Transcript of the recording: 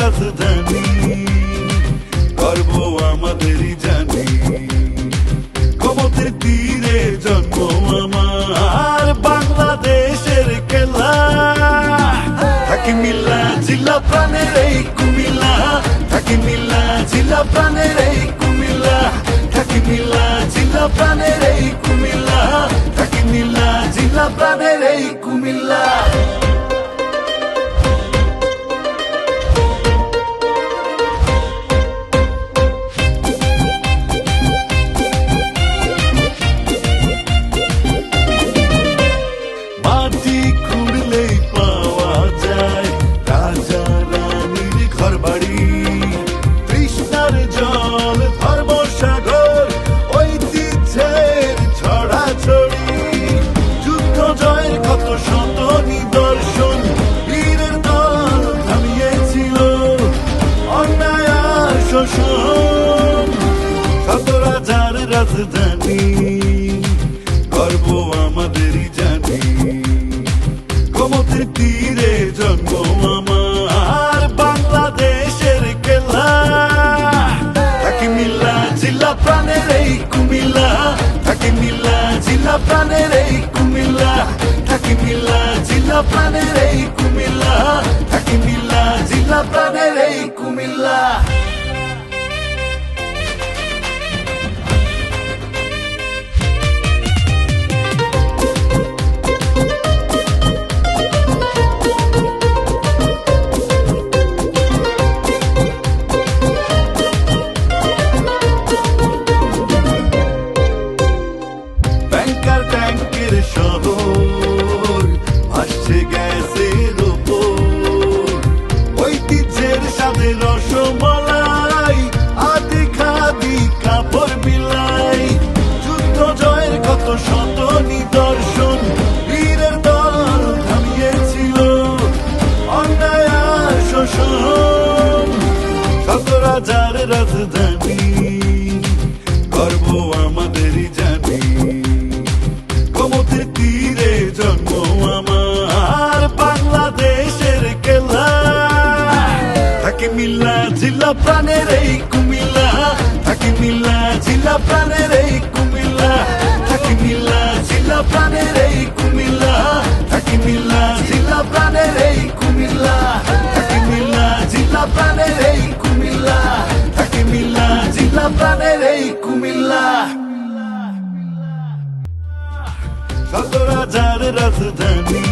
রাজধানী, গর্ব আমাদেরই জানি। গোমতীর তীরে জন্ম আমার, বাংলাদেশের খেলা। থাকি মিল্লা জিলা প্রাণের এই কুমিল্লা, থাকি মিল্লা জিলা প্রাণের এই কুমিল্লা, থাকি মিল্লা জিলা প্রাণের এই কুমিল্লা, থাকি মিল্লা জিলা প্রাণের এই কুমিল্লা। মাটি খুঁড়লেই পাওয়া যায় রাজা রানীর ঘর বাড়ি, তৃষ্ণার জল ধর্মসাগর, ঐতিহ্যের ছড়াছড়ি। যুদ্ধ জয়ের কত শত নিদর্শন, বীরের দল থামিয়েছিল অন্যায় আর শোষণ। শত রাজার রাজধানী, গর্ব আমাদেরই জানি। গোমতীর তীরে জন্ম আমার, বাংলাদেশের খেলা। থাকি মিল্লা জিলা প্রাণের এই কুমিল্লা, থাকি মিল্লা জিলা প্রাণের এই কুমিল্লা, থাকি মিল্লা জিলা প্রাণের এই কুমিল্লা, থাকি মিল্লা জিলা প্রাণের এই কুমিল্লা। ব্যাংকার ট্যাঙ্কের শহর, ভাসছে গ্যাসের ওপর, ঐতিহ্যের সাথে রসমলাই, আদি খাদি কাপড় বিলাই। যুদ্ধ জয়ের কত শত নিদর্শন, বীরের দল থামিয়েছিল অন্যায় আর শোষণ। শত রাজার রাজধানী, গর্ব আমাদেরই জানি। গোমতীর তীরে জন্ম আমার, বাংলাদেশের খেলা। থাকি মিল্লা জিলা প্রাণের এই কুমিল্লা, থাকি মিল্লা জিলা প্রাণের এই কুমিল্লা, থাকি মিল্লা জিলা প্রাণের এই কুমিল্লা, থাকি মিল্লা জিলা প্রাণের এই কুমিল্লা, থাকি মিল্লা জিলা প্রাণের এই কুমিল্লা, থাকি মিল্লা জিলা প্রাণের এই কুমিল্লা। শত রাজার রাজধানী,